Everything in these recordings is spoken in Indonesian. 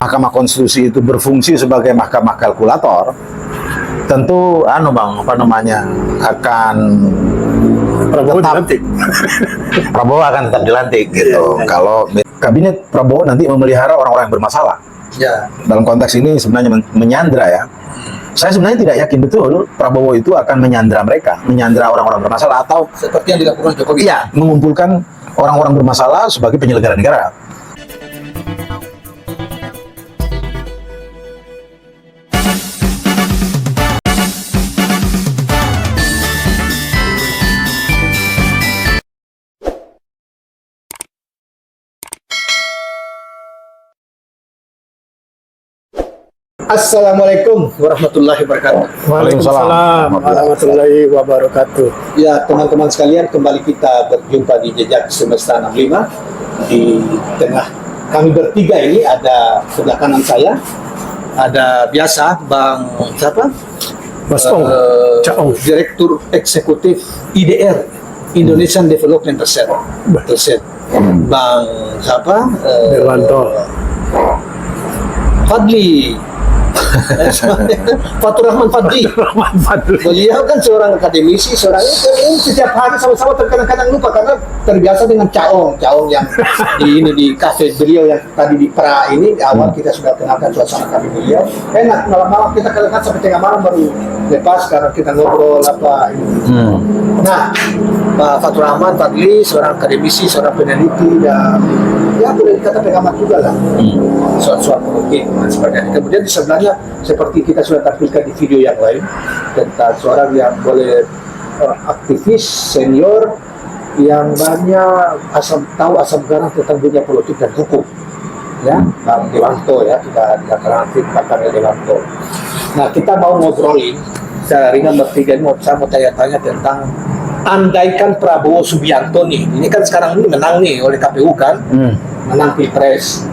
Mahkamah Konstitusi itu berfungsi sebagai mahkamah kalkulator, tentu akan Prabowo dilantik. Prabowo akan tetap dilantik gitu. Kalau kabinet Prabowo nanti memelihara orang-orang yang bermasalah. Ya. Dalam konteks ini sebenarnya menyandra ya. Saya sebenarnya tidak yakin betul Prabowo itu akan menyandra mereka, menyandra orang-orang bermasalah atau Seperti yang dilakukan Jokowi. iya, mengumpulkan orang-orang bermasalah sebagai penyelenggara negara. Assalamualaikum warahmatullahi wabarakatuh. Waalaikumsalam warahmatullahi wabarakatuh. Ya, teman-teman sekalian, kembali kita berjumpa di Jejak Semesta 65. Di tengah kami bertiga ini ada sebelah kanan saya ada biasa Bang siapa? Mas Ong, Caong. Direktur Eksekutif IDR, Indonesian Development Research. Bang siapa? Nirwanto. Fadli. Fatur Rahman Fadli. Beliau kan seorang akademisi, seorang ini setiap hari sama-sama terkadang-kadang lupa karena terbiasa dengan Caong yang di kafe beliau yang tadi di pra ini di awal kita sudah kenalkan suasana kami beliau. Enak malam-malam kita kadang-kadang sampai tengah malam baru lepas karena kita ngobrol apa ini. Nah, Pak Fatur Rahman Fadli seorang akademisi, seorang peneliti dan ya boleh dikata pengamat juga lah soal politik dan sebagainya. Kemudian di sebelahnya seperti kita sudah tampilkan di video yang lain tentang seorang yang boleh aktivis senior yang banyak tahu asam garam tentang dunia politik dan hukum, ya, Bang Dewanto ya, kita nanti Bang Dewanto. Nah, kita mau ngobrolin secara ringan bertiga ini, saya mau tanya-tanya tentang andaikan Prabowo Subianto nih, ini kan sekarang ini menang nih oleh KPU kan, menang Pilpres.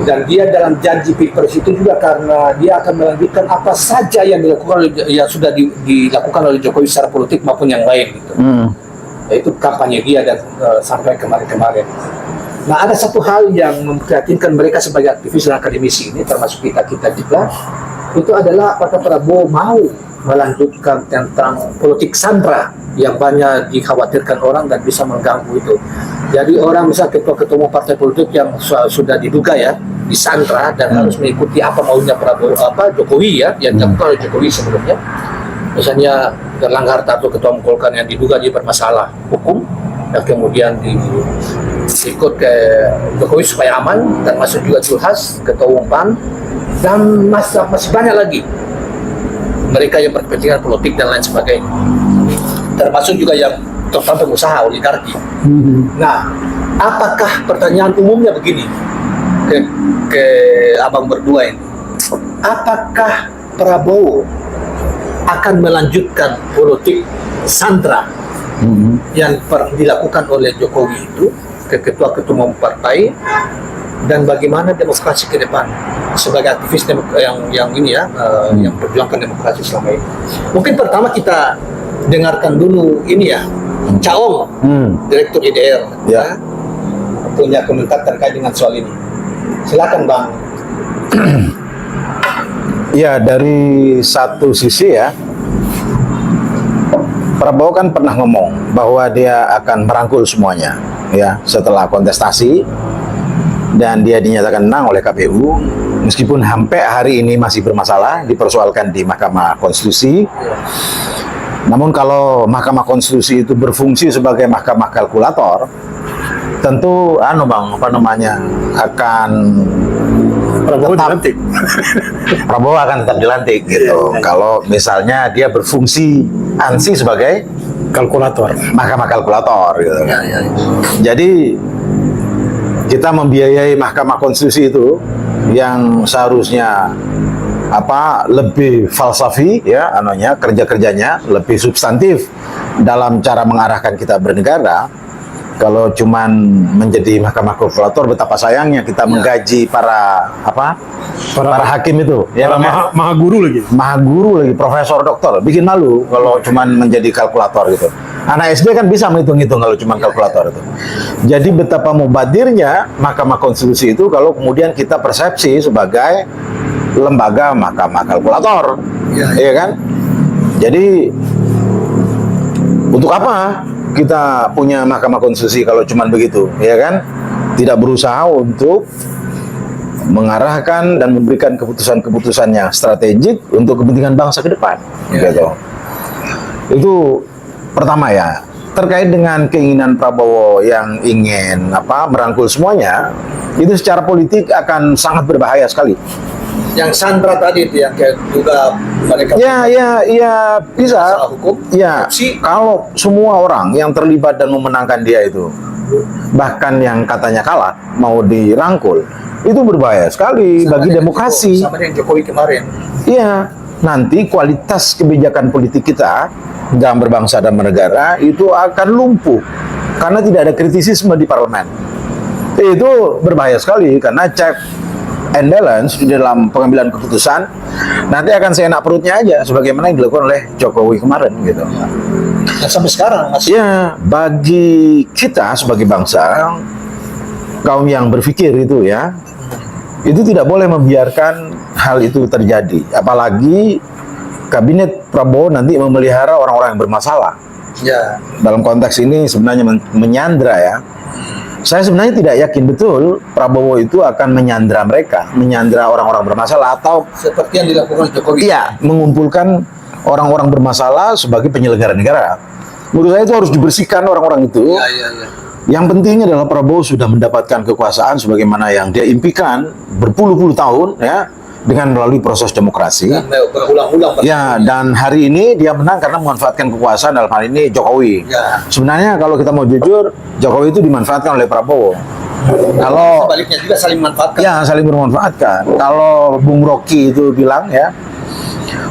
Dan dia dalam janji Pilpres itu juga karena dia akan melanjutkan apa saja yang dilakukan yang sudah dilakukan oleh Jokowi secara politik maupun yang lain gitu. Yaitu kampanye dia dan sampai kemarin-kemarin. Nah, ada satu hal yang memprihatinkan mereka sebagai aktivis dan akademisi ini, termasuk kita juga, itu adalah apakah Prabowo mau melanjutkan tentang politik sandra yang banyak dikhawatirkan orang dan bisa mengganggu itu. Jadi orang misal ketua-ketua partai politik yang sudah diduga ya disandra dan harus mengikuti apa maunya Jokowi ya, yang dilakukan oleh Jokowi sebelumnya. Misalnya Erlangga Hartarto ketua Golkar yang diduga dia bermasalah hukum dan kemudian ikut ke Jokowi supaya aman, dan masuk juga Zulhas ketua umum PAN dan masih banyak lagi mereka yang berkepentingan politik dan lain sebagainya, termasuk juga yang terutama pengusaha oligarki. Nah, apakah pertanyaan umumnya begini ke abang berdua ini, apakah Prabowo akan melanjutkan politik sandra yang dilakukan oleh Jokowi itu ke ketua-ketua umum partai, dan bagaimana demokrasi ke depan sebagai aktivis yang ini ya, yang perjuangkan demokrasi selama ini. Mungkin pertama kita dengarkan dulu ini ya, Caong, Direktur IDR ya, punya komentar terkait dengan soal ini. Silakan Bang. Ya, dari satu sisi ya, Prabowo kan pernah ngomong bahwa dia akan merangkul semuanya ya setelah kontestasi, dan dia dinyatakan menang oleh KPU meskipun sampai hari ini masih bermasalah dipersoalkan di Mahkamah Konstitusi. Namun kalau Mahkamah Konstitusi itu berfungsi sebagai mahkamah kalkulator, tentu akan Prabowo dilantik. Prabowo akan tetap dilantik gitu. Kalau misalnya dia berfungsi ANSI sebagai Kalkulator. mahkamah kalkulator gitu. Jadi kita membiayai Mahkamah Konstitusi itu yang seharusnya lebih falsafi ya, kerja-kerjanya lebih substantif dalam cara mengarahkan kita bernegara. Kalau cuman menjadi mahkamah kalkulator, betapa sayangnya kita menggaji para hakim itu ya, maha guru lagi, profesor doktor, bikin malu kalau cuman menjadi kalkulator gitu. Anak SD kan bisa menghitung-hitung kalau cuma kalkulator itu. Jadi betapa mubadirnya Mahkamah Konstitusi itu kalau kemudian kita persepsi sebagai lembaga mahkamah kalkulator, ya kan? Jadi untuk apa kita punya Mahkamah Konstitusi kalau cuma begitu, ya kan? Tidak berusaha untuk mengarahkan dan memberikan keputusan-keputusan yang strategik untuk kepentingan bangsa ke depan, gitu. Itu pertama ya. Terkait dengan keinginan Prabowo yang ingin merangkul semuanya, itu secara politik akan sangat berbahaya sekali. Yang Sandra tadi itu yang kayak juga mereka Ya bisa. masalah hukum. Ya, Si kalau semua orang yang terlibat dan memenangkan dia itu, bahkan yang katanya kalah mau dirangkul, itu berbahaya sekali bagi demokrasi. Sama dengan Jokowi kemarin. Iya, nanti kualitas kebijakan politik kita dalam berbangsa dan bernegara itu akan lumpuh karena tidak ada kritisisme di parlemen. Itu berbahaya sekali karena check and balance di dalam pengambilan keputusan nanti akan seenak perutnya aja sebagaimana yang dilakukan oleh Jokowi kemarin gitu. Dan sampai sekarang masih. Ya, bagi kita sebagai bangsa, kaum yang berpikir itu ya, itu tidak boleh membiarkan hal itu terjadi. Apalagi kabinet Prabowo nanti memelihara orang-orang yang bermasalah. Ya. Dalam konteks ini sebenarnya menyandra ya. Saya sebenarnya tidak yakin betul Prabowo itu akan menyandra mereka, menyandra orang-orang bermasalah atau Seperti yang dilakukan Jokowi. iya, mengumpulkan orang-orang bermasalah sebagai penyelenggara negara. Menurut saya itu harus dibersihkan orang-orang itu. Iya. Yang pentingnya adalah Prabowo sudah mendapatkan kekuasaan sebagaimana yang dia impikan berpuluh-puluh tahun ya dengan melalui proses demokrasi. Dan berulang-ulang. Ya, dan hari ini dia menang karena memanfaatkan kekuasaan dalam hal ini Jokowi. Ya. Sebenarnya kalau kita mau jujur, Jokowi itu dimanfaatkan oleh Prabowo. Kalau Sebaliknya juga saling memanfaatkan. ya saling bermanfaatkan. Kalau Bung Rocky itu bilang ya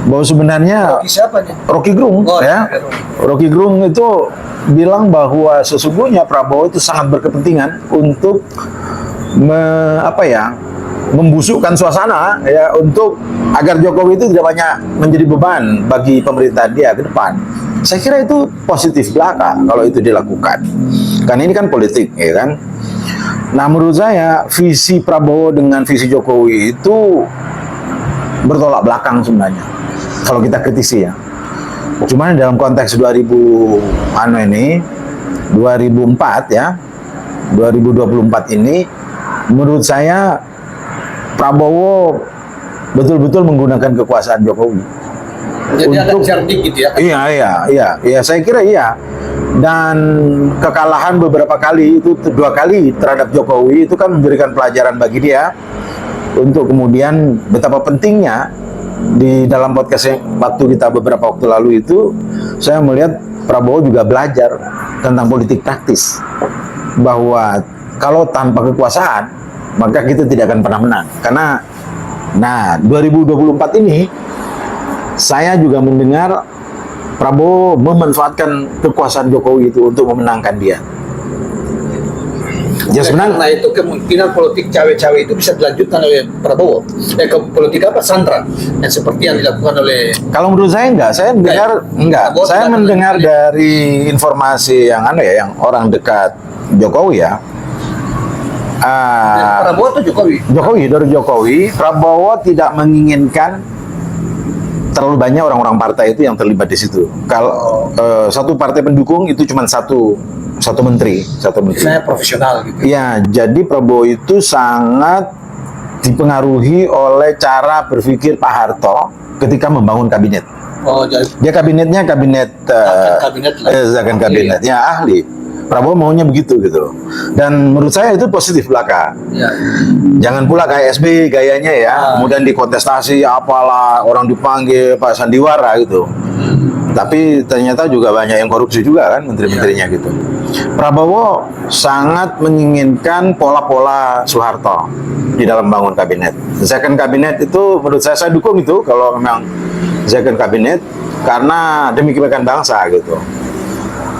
bahwa sebenarnya Rocky siapa nih? Rocky Gerung Oh, ya. ya. Rocky Gerung itu bilang bahwa sesungguhnya Prabowo itu sangat berkepentingan untuk membusukkan suasana ya untuk agar Jokowi itu tidak banyak menjadi beban bagi pemerintahan dia ke depan. Saya kira itu positif belaka kalau itu dilakukan. Kan ini kan politik ya kan. Nah, menurut saya visi Prabowo dengan visi Jokowi itu bertolak belakang sebenarnya. Kalau kita kritisi ya. Cuman dalam konteks 2004 ya. 2024 ini menurut saya Prabowo betul-betul menggunakan kekuasaan Jokowi. Jadi ada untuk cerdik gitu ya. Iya, saya kira iya. Dan kekalahan beberapa kali itu 2 kali terhadap Jokowi itu kan memberikan pelajaran bagi dia untuk kemudian betapa pentingnya di dalam podcast yang waktu kita beberapa waktu lalu itu saya melihat Prabowo juga belajar tentang politik praktis bahwa kalau tanpa kekuasaan maka kita tidak akan pernah menang. Karena 2024 ini saya juga mendengar Prabowo memanfaatkan kekuasaan Jokowi itu untuk memenangkan dia. Ya sebenarnya Karena itu kemungkinan politik cawe-cawe itu bisa dilanjutkan oleh Prabowo. Ke politik Sandra yang seperti yang dilakukan oleh. kalau menurut saya enggak, saya mendengar enggak. Prabowo Saya tidak mendengar melanjutkan. dari informasi yang yang orang dekat Jokowi ya. Prabowo atau Jokowi? Dari Jokowi, Prabowo tidak menginginkan terlalu banyak orang-orang partai itu yang terlibat di situ. Kalau satu partai pendukung itu cuma satu menteri. Saya profesional gitu. Ya, jadi Prabowo itu sangat dipengaruhi oleh cara berpikir Pak Harto ketika membangun kabinet. Oh, jadi Dia kabinetnya kabinet kabinet lah. kabinet ya ahli. Prabowo maunya begitu gitu. Dan menurut saya itu positif belaka. Ya. Jangan pula kayak SBY gayanya ya, kemudian dikontestasi apalah orang dipanggil Pak Sandiwara gitu. Tapi ternyata juga banyak yang korupsi juga kan menteri-menterinya gitu. Prabowo sangat menginginkan pola-pola Soeharto di dalam bangun kabinet. Second kabinet itu menurut saya dukung itu kalau memang second kabinet karena demi kebaikan bangsa gitu.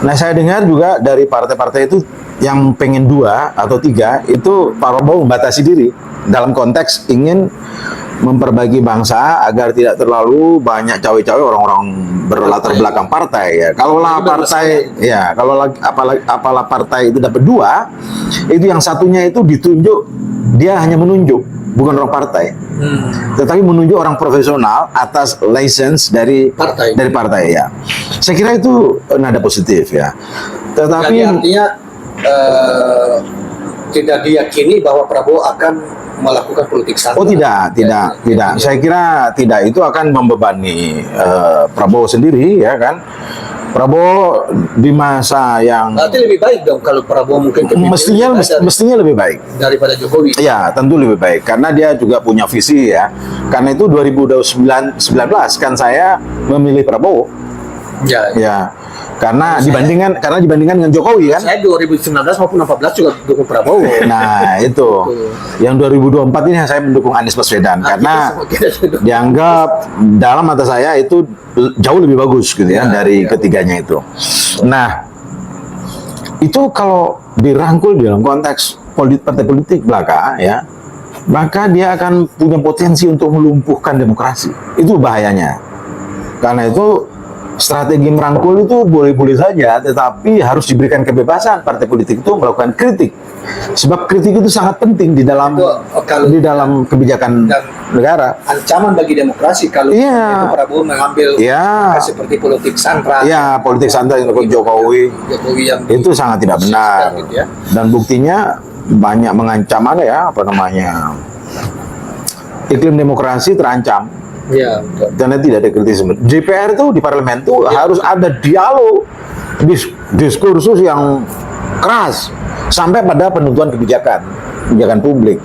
Nah, saya dengar juga dari partai-partai itu yang pengen 2 atau 3 itu Pak Prabowo membatasi diri dalam konteks ingin memperbaiki bangsa agar tidak terlalu banyak cawe-cawe orang-orang berlatar belakang partai ya. Kalaulah partai ya, kalau apalah partai itu dapat dua, itu yang satunya itu ditunjuk, dia hanya menunjuk, bukan orang partai. Tetapi menunjuk orang profesional atas license dari partai ya. Saya kira itu nada positif ya. Tetapi Jadi artinya tidak diyakini bahwa Prabowo akan melakukan politik sara. oh tidak. Saya kira tidak, itu akan membebani Prabowo sendiri ya kan. Prabowo di masa yang Berarti lebih baik dong kalau Prabowo mungkin mestinya lebih baik daripada Jokowi. ya, tentu lebih baik karena dia juga punya visi ya. Karena itu 2019 kan saya memilih Prabowo ya, karena dibandingkan dengan Jokowi kan. Saya 2019 maupun 2014 juga dukung Prabowo. Nah itu yang 2024 ini saya mendukung Anies Baswedan karena dianggap dalam mata saya itu jauh lebih bagus gitu ya dari ketiganya itu. Nah itu kalau dirangkul dalam konteks partai politik belaka ya, maka dia akan punya potensi untuk melumpuhkan demokrasi. Itu bahayanya. Karena itu strategi merangkul itu boleh-boleh saja, tetapi harus diberikan kebebasan partai politik itu melakukan kritik. Sebab kritik itu sangat penting di dalam kebijakan negara. Ancaman bagi demokrasi kalau itu Prabowo mengambil seperti politik sandra. Iya, politik sandra yang dilakukan Jokowi yang itu sangat tidak benar. Gitu ya. Dan buktinya banyak mengancam iklim demokrasi terancam. Ya, karena tidak ada kritisisme. DPR itu di parlemen itu harus ada dialog, diskursus yang keras sampai pada penentuan kebijakan publik.